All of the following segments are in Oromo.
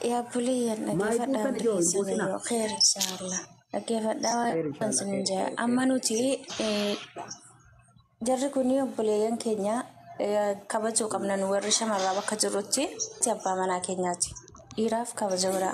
يا بولي كيف أدري خير إن شاء الله كيف أدري سنجا أما نوتي جركوني بولي كينيا كبجو كمنا نور شمال رابع كجروتي تيابا منا كينياتي إيراف كبجورا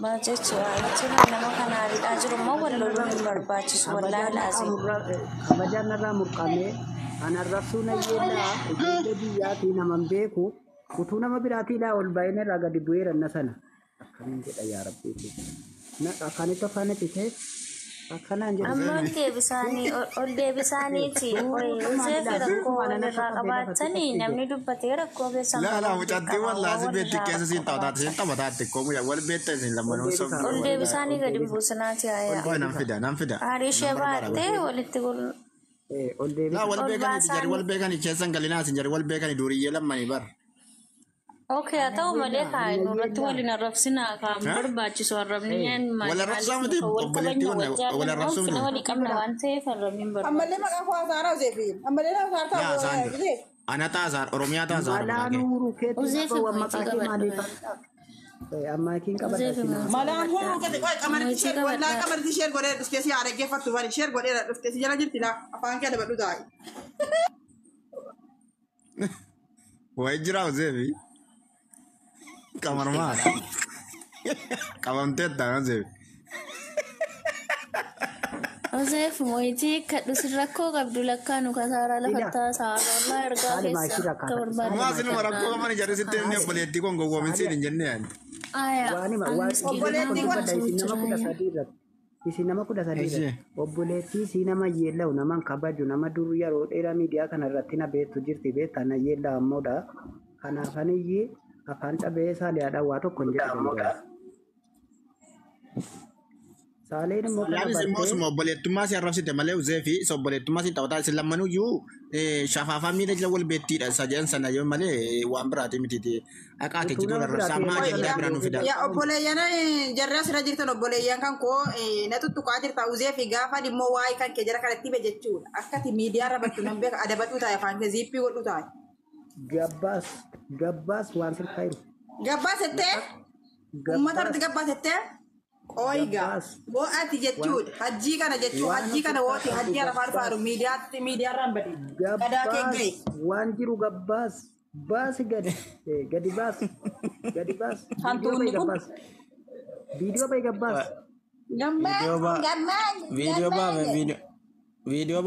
ما جتوا أيتنا لما كان أريد أجر ما ولا لون برباچس والله العظيم كبجنا رامو كامي أنا الرسول يلا الذي يأتي نمن بيكو وتونا ما براتي لا والباين راجع دبوير النسنا أكمل كده يا ربي نا أكاني تفاني تيه أكانا أنجز أمّا أولدي بساني تي وزيف ركو رقباتني نمني دبتي ركو بسام لا مجدي والله زبيت كيسة سين تاوتات سين تبتات تكوم يا والبيت سين لما نوصل أولدي بساني قد بوسنا تي آيا نام فدا عاريشة باتة ولتقول لا والبيكاني كيسة قالنا سنجري والبيكاني دوري لما نبر أوكي أتاو ملك هاي نورت ولنا رفسنا كام برباچس وربنيان ما ولا رفسام دي ولا رفسام دي ولا كم نوانسي فرمين بر أما اللي ما كان فازارا زيفين أما اللي ما كان فازارا أنا تازار أروميا تازار لا نورو كده وزيف وما كان ما دي أما كين كبر ما لا هو كده كمان تشير ولا كمان تشير قولي استيسي على كيف تبغى تشير قولي استيسي جل جلتي لا أفان كده بدو داي ويجرا وزيفي kamar mana? Kamar teta nasi. Ozef moiti kadus rakko kabdula kanu kasara la fatta sara la erga kesa kabar bar. Mas ini merakko kamar ni jadi sistem ni boleh tikung gogo mesti ni jenengan. Aya. Boleh tikung isi nama kuda sadira obboleti si nama yella nama kabaju nama duru yaro era media kana ratina betu jirti beta na yella moda kana faniyi afan tabe sale ada wato konje sale ni mo kana mo boletu mas ya rafsi temale uzefi so boletu mas tawta silamanu yu shafafa mi de lawol beti da sajan sana yo male wa ambrati mititi akati jido rasama jenda branu fida ya obole yana jarra sira jirta obole yan kan ko na tuttu ko adirta uzefi gafa di mo way kan ke jara kala tibe jechu akati media rabatu nambe ada batu ta ya fan ke zipi wodu ta gabbas wansir khairu gabbas ette umatar gabbas ette oiga bo ati jechu haji kana woti haji ara faru media rambadi kada ke gai wanjiru gabbas bas gadi bas hantun niku video bay gabbas video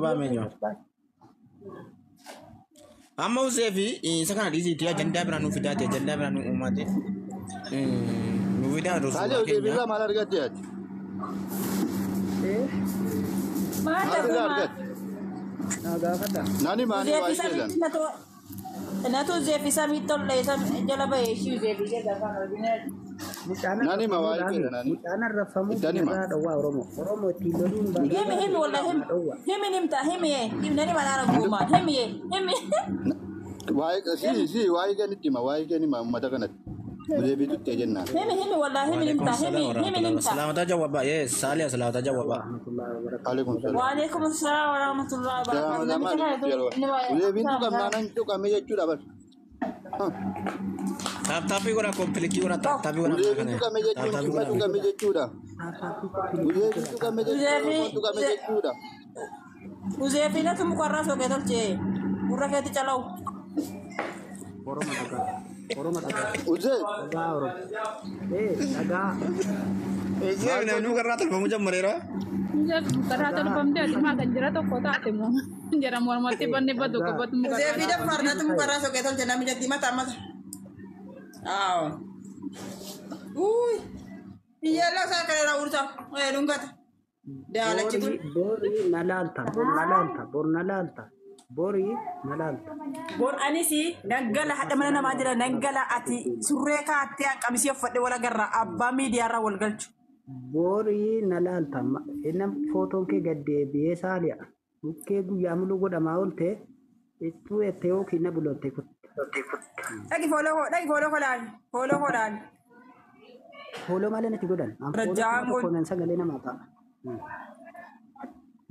ba menyo amma uzefi sakana dizi tiya janda branu fidate janda branu umate nu vida do saja uzefi za malar gatiyat mana naga kata nani mani waiselan nato uzefi sami tolle sam jala bay shi uzefi ga kana nani ma waiselan nani ana rafamu da wa oromo tilodun ba hemi wala hemi nimta hemi nani manara goma hemi wai si wai gani tima wai gani ma mata kana uzefi tutte jenna hemi wala hemi nimta selamat aja wa ba yes salia selamat aja wa ba Waalaikumsalam warahmatullahi wabarakatuh uzefi tu kamana tu kame jechu dabar tapi gua kompliki gua tapi gua uzefi tu kame jechu da uzefi tu kame jechu da uzefi na tu mukarra so ke dolce urra ke ti chalau oromo daga uzefi daga daga uzefi na nu karena tu kamu jam mereka Karena pamde di makan jera to kota temu jera mual mati panne batu ko batu muka uzefi da farna tu mukarra so ke dolce na mi jati mata mata aw uy iya la sa kare ra urta lungat da la cibul bori nalalta bori nalalta bor anisi nagala hada mana majira nagala ati surreka ati kamisi fadde wala garra abba media ra wal galchu bori nalalta ina foto ke gadde biye salia ke guya mulu goda maulte itu eteo kina bulote dagi folo kolan holo male nati godan Rajangun. ko nan sagale na mata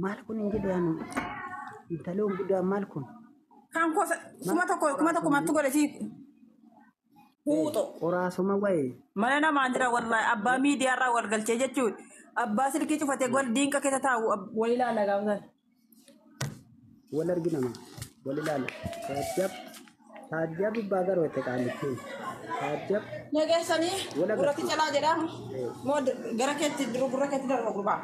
mal kun inji da no italo guda mal kun kan ko kuma to kuma to gore ti Huuxo. Qoraasuma wayii. Mana namaan jira wallahi abbaa miidiyaarraa wal galchee jechuudha. Abbaa silkii cufatee gol diinqa keessa taa'u wal ilaala gaafatan. Wal arginama. Wal ilaala. Taajjab bibbaa garuu itti qaalitti. Taajjab. Nageessanii gurratti calaa jedha. Moo gara keetti gurra keetti darba gurbaa.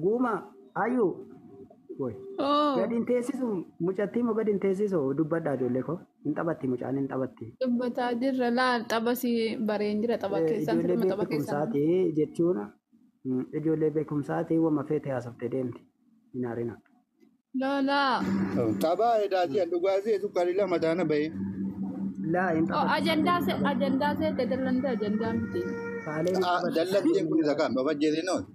Guuma ayuu. Woy. Oh, Gadin teessisu mucattii moo gadin teessisu dubbadhaa ijoollee koo hin taphatti mucaan hin taphatti. dubbataa jirra laal tapha si bareen jira tapha keessaan Ijoollee sirma tapha keessaan. beekumsaati jechuun ijoollee beekumsaati wama feete haasoftee deemti hin haarina. Lolaa. Taphaa edaati an dhugaasee sukkaari lama taana bahee. Laa hin Oh, taphatti. ajandaa se dadallante ajandaa miti. Saalee hin taphatti. Dallattiin kun isa kan babajjeetiin noon.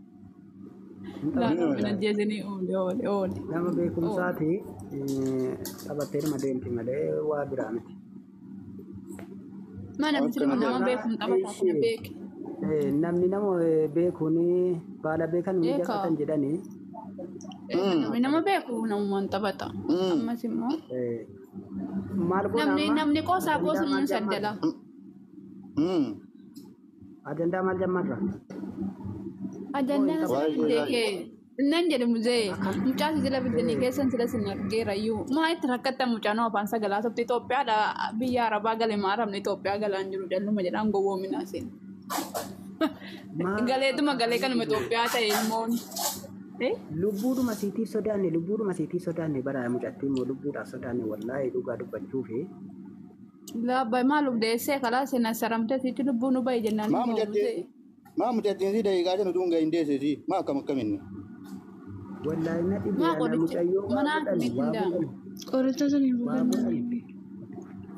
Laa mina jeesanii oole. Nama beekumsaati taphattee nama deemti malee waa biraa miti. Mana miti nama beekum taphataa kana beeki. Namni nama beekuun baala beekan Beeka. miidhagatan jedhanii Nama beeku namumaan taphata. Ammas immoo maal godhaa namni qoosaa qoosuma saddala. ajandaa maal jammarra? Ajandaa Waa'ee sirrii beekee. Nan jedhe muzee mucaa sila bidanii keessan sila sin argeerayyuu maa itti rakkatta mucaan afaan sagalaa sobti Itoophiyaadha biyya Arabaa galee maa arabni Itoophiyaa galaan jiru jalluma jedhaan gowwoominaa sin. Galeetuma galee kanuma Itoophiyaa ta'e ilmoon. Lubbuudhuma siitiif sodaanne bara mucattii immoo lubbuudhaaf sodaanne wallaahi dhugaa dubbachuu fi Laabba maaluf deessee kalaa seenaa saramtee sitti lubbuu nu bahe jennaan. Maa mucattiin si daqiiqaa sana utuu hin gahin deessisi maa akkamitti. wallaahi na Maa dhibee qoricha mucayyoo manaa akkamitti hin daamu. Qoricha sanii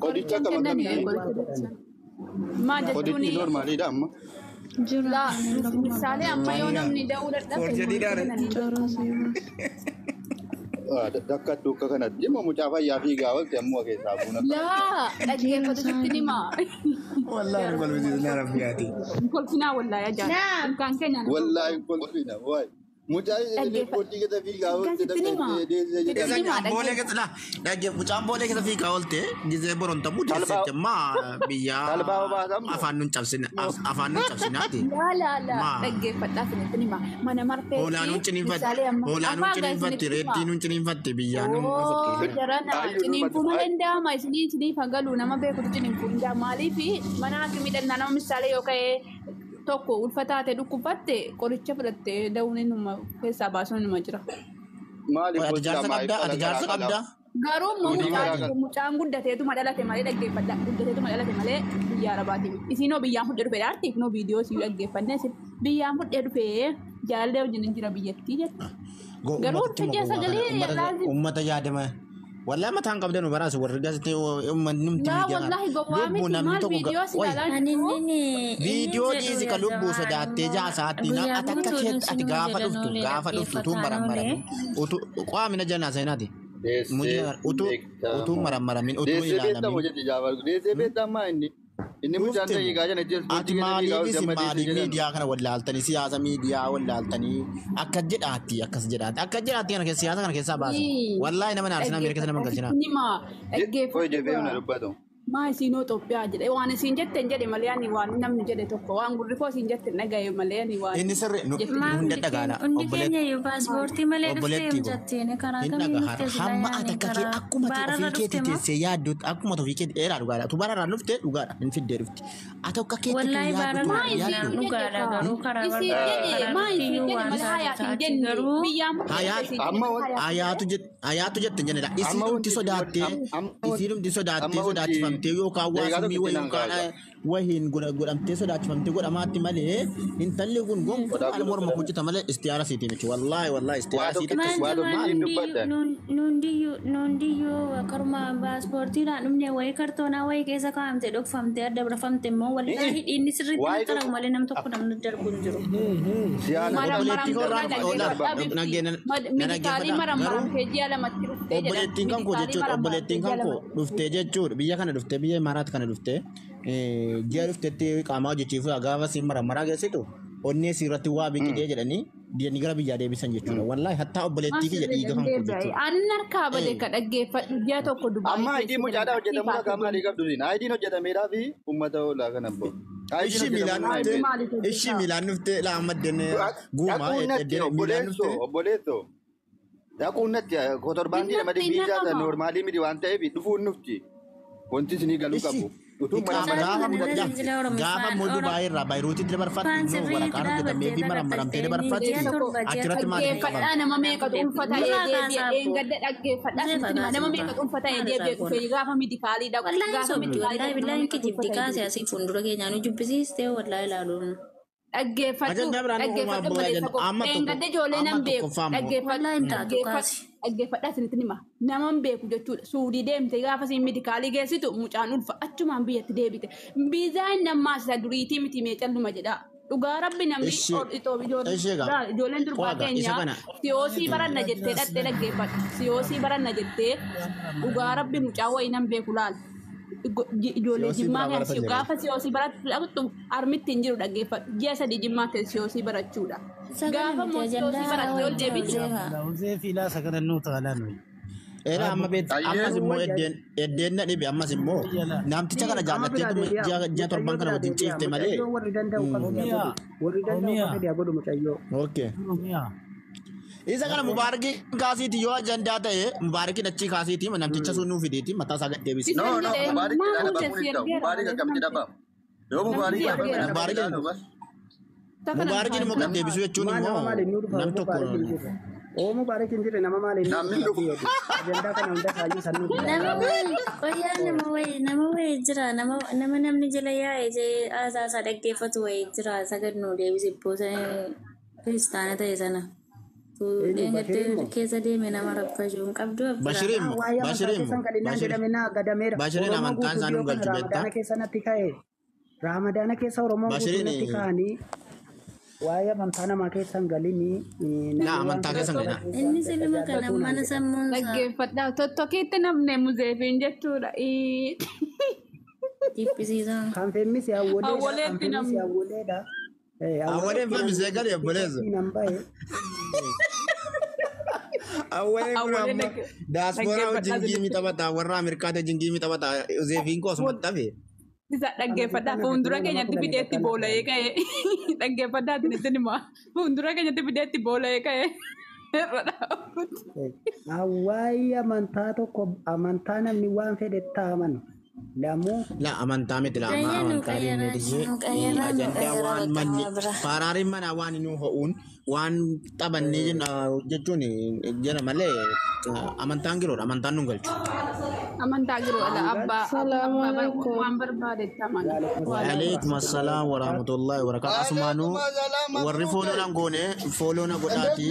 Qodicha akkamitti. Maa Qodichi jechuun normaaliidha amma. jira. misaalee amma yoo namni da'uu dadhabe. Dakka dukka kanatti immoo mucaa fayyaa fiigaa oolte ammoo keessaa buuna. Laa dhaggeeffatu himaa. Wallahi balbisiisu na rabbiyaati. Kolfinaa wallaahi ajaan. Kan keenya Wallaahi kolfina waay. Mucaa isheetii keessa fiigaa oolte deessee jedhama. Isa boolee keessa la dhagge mucaan boolee keessa fiigaa oolte gisee boronta mudeessette maa biyya Talbaa obaasamu. afaan nun cabsinaati. laa dhaggeeffadhaa sinitti himaa. Mana martee Hoolaanuun ciniinfatti reettiinuun ciniinfatti biyyaa nun fakkeessa. Jarana ciniinfuu nu danda'ama isinii fagaluu nama beekutu ciniinfuu hin danda'ama maaliif mana hakimii dhannaa nama misaalee yoo ka'ee tokko ulfataate dhukkubfatte qoricha fudhattee da'uun innuma keessaa baasuun innuma jira. Ati jaarsa qabdaa? Garuu mucaan guddateetuma dhalate malee dhaggeeffadha. Guddateetuma dhalate malee biyya Arabaati. Isinoo biyyaan fudhee dhufee dhaartiif noo viidiyoo si dhaggeeffanne biyyaan fudhee dhufee jaalallee wajjin jira biyyattii jette. Garuu ulfajjaa sagalee laazim. Uummata yaadama. Wallahi mataan qabdan nu baraas warri gaazexee uummanni numti Laa wallahi gowwaa miti maal viidiyoo si ilaalaa jirtu. viidiyoo dhiisi ka lubbuu sodaattee jaasaatti na ati akka keetti ati gaafa dhuftu utuu marammarame qaamina jannaa seenaati. Utuu maramaramin utuu ilaalamin. Deessee beektamaa inni mucaan daqiiqaa jala jirtu. Ati maaliif miidiyaa kana wallaaltanii siyaasa miidiyaa wallaaltanii akkas jedhaatti kana keessa siyaasa kana keessaa baasa. Wallahi nama naarsinaa Ameerikaa sana mangalchina. Nimaa Hojii deebi'ee na dubbatu. maa isinoo Itoophiyaa jedhe waan isin jetten jedhe malee ani waan namni jedhe tokko waan gurri koo isin jetten dhagaye malee ani waan. Inni sirri hunda dhagaadha. Hundi keenya yoo paaspoortii malee dhuftee hojjetteen karaa kamiin dhuftee hamma ati akka kee akkuma ofii keetti teessee yaadduutti akkuma ofii keetti dheeraa dhugaadha. Tu bararraa dhuftee dhugaadha hin fiddee dhufti. Ati akka keetti wallahi baararraa yaaddu. dhugaadha garuu karaa Isin jedhe maa isin jedhe malee hayaatiin jenne biyyaan Hayaatu jette jennedha. Isinumti sodaattee sodaachifamtee yookaan waasumii yookaan wahiin godhamtee sodaachifamtee godhamaatti malee intalli kun gonkuudhaan morma hojjeta malee istiyaara siitiin jechuudha. Wallahi istiyaara siitiin. Nundiyyuu karuma paaspoortiidhaan dhumne wayii kartoonaa wayii keessa kaa'amte dhokfamte adda birafamte immoo wallahi dhiinni sirriitti qabu malee nam tokko namni darbu hin jiru. Obboleettiin kan koo jechuudha. Obboleettiin kan koo dhuftee jechuudha. Biyya kana dhuftee biyya Imaaraat kana dhuftee ji'a dhufteetti qaamaa hojjechiifuudha gaafa siin marammaraa geessitu onnee siirratti waa biqilee jedhanii Diani gara biyya deebisan jechuudha. Wallahi hatta obboleettii kiyya dhiiga kan kun jechuudha. Anni harkaa badee ka dhaggeeffadhu ji'a tokko Dubaay. Amma ayidiin mucaadhaa hojjetamu dhagaa maalii qabduudhiin? Ayidiin hojjetameedhaa fi uummata oolaa kan abbo. Ishii miilaan dhuftee laa maddeen guumaa miilaan dhuftee. Obboleettoo. Dhaquun natti kotorbaandii nama dhiibbaa noormaalii miti waan ta'eef dhufuun nufti. Wanti isinii galuu qabu. Gaafa moodu baay'irraa Baayiruutitti dabarfatu waraqaan hojjetamee fi marammaramtee dabarfatu achirratti maal dhaggeeffadhaa nama meeqatu uffata deebi'ee gadda dhaggeeffadhaa nama meeqatu uffata deebi'ee dhufee gaafa midikaalii dhaqu gaafa midikaalii billahi kijibdi kaase asii fuuldura keenyaa nu jubbisiistee wallahi ilaaluun. Dhaggeeffadhu gadda ijoollee nan beeku dhaggeeffadhaa isinitti hima nama hin beeku jechuudha suudii deemte gaafa siin midikaalii geessitu mucaan ulfa achumaan biyyatti deebite biizaan nammaasisa duriitii miti mee calluma jedhaa dhugaa rabbi namni ijoolleen durbaa keenya siyoosii baranna jettee dhattee dhaggeeffadhu siyoosii baranna jettee dhugaa rabbi mucaa wayii nan beeku laal. Ijoollee jimmaa keessi gaafa siyoosii barattu armitti hin jiru dhaggeeffadhu ji'a sadii jimmaa keessi siyoosii barachuudha. Gaafa siyoosii barattee ol deebite. Uzee fiilaa saganannoo taalaan. Era amma beet ammas immoo eddeen na dhibe ammas immoo namticha kana jaallattee ji'a torban kana wajjin ciifte malee. Warri danda'u fedhaa godhu mucayyoo. Okay. Isa kana Mubaaraki kaasiiti yoo ajandaa ta'e Mubaaraki dachii kaasiiti namticha sun nuuf fideeti mataa isaa gad deebisi. No, Mubaaraki kana bahuun hin ta'u. Mubaaraki akkamitti dhabamu? Yoo Mubaaraki immoo gad deebisu jechuun immoo nam tokko. Oo Mubaaraki hin jirre nama maali? Namni dhufu. Ajandaa kana hunda kaayyuu sannuu. Nama wayii jira nama namni jala yaa'ee haasaa dhaggeeffatu wayii jira sagannoo deebisi booda kiristaana ta'e sana. Keessa deeme nama rakkachuu qabdu. Bashirim amantaan isaan galchu beektaa. Keessatti ka'e Raamadaana keessa Oromoo guutuutti ka'anii waa'ee amantaa namaa keessan galinii. Amantaa keessan galina. Inni silima kana mana sammuun dhaggeeffadhaa tokkitti namne muzeefiin jechuudha. Jibbisiisaa. Kan fe'umsi hawwoleedha. Awwaleen fe'umsi galee obboleessa. Awwaleen diaspora wajjin giimii taphataa warra Ameerikaata wajjin giimii taphataa Uzeefiin koosumatti tafe. Isa dhaggeeffadhaa fuuldura keenyatti fideetti boola'ee ka'e dhaggeeffadhaa isinitti hima fuuldura keenyatti fideetti boola'ee ka'e. Waa'ee amantaa tokko amantaa namni waan fedhe taa'aman. La amantaa miti la amantaa deemnee ajandaa waan manni faraariin mana waan inni ho'uun waan taphannee jechuun jira malee amantaan giroodha amantaan nu galchu. Amantaa giroodha abbaa waan barbaadetti amana. Waalaikum assalaam warahmatullahi wabarakatuh. Asumaanuu warri fooloon goone fooloon godhaati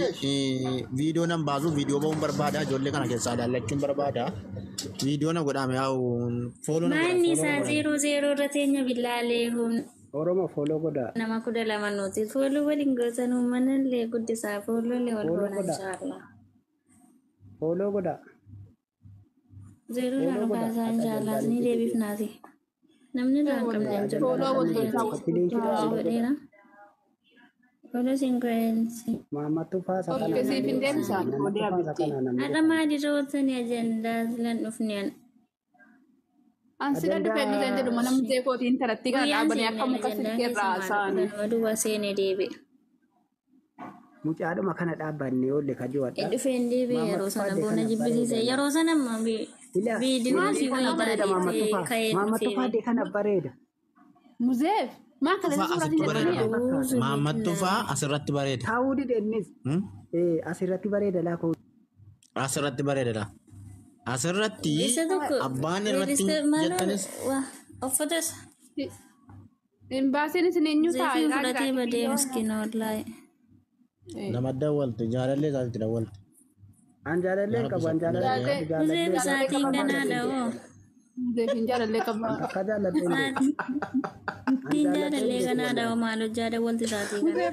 viidiyoo nan baasu viidiyoo ba'uun barbaada ijoollee kana keessaa ilaallachuun barbaada. Viidiyoo na godhame yaa'u fooloon. Manni isaa 00 irra teenya bilaalee hun. Oromoo fooloo godhaa. Nama 12 nuti fooloo waliin gootanuu manallee guddisaa fooloolee wal goona inshaallah. Fooloo godhaa. 0 irraa kaasaa inshaallah ni deebifnaati. Namni irraa hin qabne hin jiru. Fooloo godheera. Fooloo sinkoensi. Maammattuu faasaa kana. Siif hin deebisaan oduu abbitti. Haadha maadii rootanii ajandaa silan dhufneen. Ansila dhufee dhufee jedhu mana mutee kootiin taratti kan dhaabanii akka muka sirkeerraa haasa'an. Duuba seenee deebi'e. Mucaadhuma kana dhaabbanne oolle kajoodha. Dhufeen deebi'e yeroo sana boona jibbisiise yeroo sana viidiyoo fi Maammattuu faadee kana bareeda. Muzeef maa kana suuraatiin jedhanii Maammattuu faa asirratti bareeda. Taa'uu dideennis asirratti bareeda laakoo. Asirratti bareeda. Asirratti abbaan irratti jettanis. Uffatas. Baasiin isin eenyu ta'a? Fudhatee badee miskiina wallaahi. Nama dawwaltu jaalallee isaatti dawwaltu. An jaalallee qabu an jaalallee. Muzeef isaatiin ganaa dha'oo. Muzeefin jaalallee qabu. Akka jaalallee. Tiin jaalallee ganaa dha'oo maal hojjaa dawwalti isaatii kana.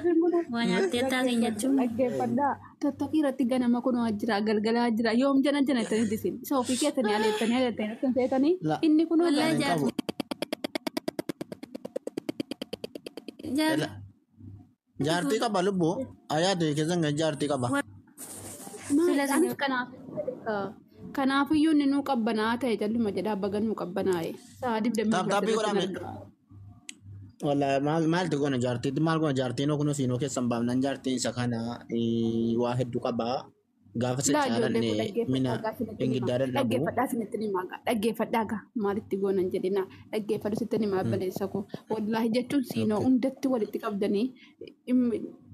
Waa nyaattee taateen jechuun. Dhaggeeffadhaa. Tottokii irratti ganama kunoo jira galgalaa jira yoom jana ittanii disin isa ofii keessanii aleettanii akkan feetanii inni kunoo Jaartii qaba lubbu. Ayaatu keessan jaartii qaba. Anis kanaafiyyuu inni nuu qabbanaa ta'e jalluma jedhaa baga nuu qabbanaa'e. Saadiif dambii Taaptaappii godhame. Wallahi maaltu goona jaartiitti maal goona jaartiin kun siinoo keessan baafnan jaartiin isa kana waa hedduu qabaa. Gaafa sechaalan mina ingiddaadhaan dhabu. Dhaggeeffadhaa sinitti ni maaqa. Dhaggeeffadhaa gaa maalitti goonan jedhina. Dhaggeeffadhu sitti ni maabaleessa koo. Wallaahi jechuun siinoo hundatti walitti qabdanii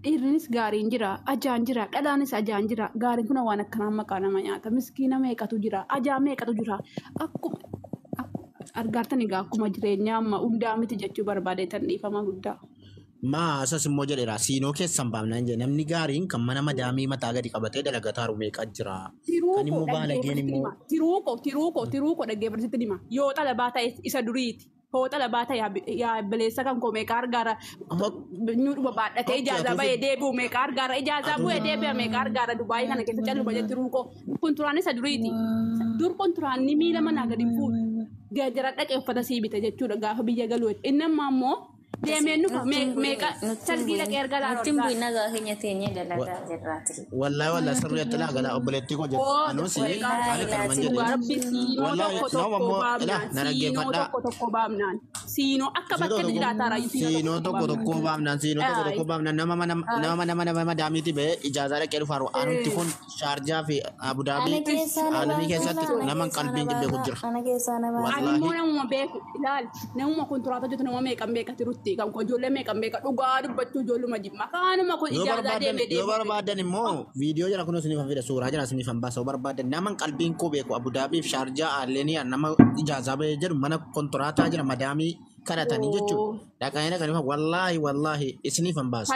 dhiirrinis gaariin jira, ajaan jira, dhalaanis ajaan jira. Gaariin kun waan akkanaa maqaa nama nyaata. Miskiina meeqatu jira, ajaa meeqatu jira. Akkuma argaartan egaa akkuma jireenyaa amma hundaa miti jechuu barbaadeetan dhiifama guddaa. Asas immoo jedheera siinoo keessan baafnaan jedhe namni gaariin kan mana madaamii mataa gadi qabatee dalagataa meeqa jira. Kan immoo baalageen immoo. Tiruuko dhaggeeffatu dhima. Yoo xalabaa ta'e isa duriiti. Yoo xalabaa ta'e yaabbileessa kan koo meeqa argaara. Nuudhuma baadhatee ijaazaa bahee deebi'u meeqa argaara. Ijaazaa bu'ee deebi'a meeqa argaara. Dubaayii kana keessa calluma jette tiruuko. Kunturaan isa duriiti. Dur kunturaan ni miila manaa gadi fuudhu. Gaajara dhaqee uffata sii bita jechuudha gaafa biyya galuu. Inni ammoo deemeen nufa meeqa salgii dhaqee erga laalu. Nuti bu'ina gaafa keenya teenyee dalagaa jirraati. Wallahi sirriitti laa galaa obboleettii koo jedhu. Anuusi ani kan tokko baafnaan. Siinoo akka bakka jiraataara. Siinoo tokko baafnaan nama daamiitii ba'ee ijaazaa dhaqee dhufaaru. Anutti kun Shaarjaa fi Abudaabii aananii keessatti nama qalbiin jibbeeku jira. Animmoo namuma beeku ilaali namuma kun turaata hojjetu nama meeqan beeka tirutti kan kun ijoollee meeqan beeka dhugaa dubbachuu ijoolluma jimma kaanuma kun ijaazaa deemee yoo barbaadan immoo viidiyoo jira kun isiniif fida suuraa jira isiniif baasa yoo barbaadan nama qalbiin koo beeku Abudaabii fi Shaarjaa Alleenii nama ijaazaa ba'ee jedhu mana kontiraataa jira madaamii kadhatanii jechuudha. Dhaqanii wallaahi isiniif baasa.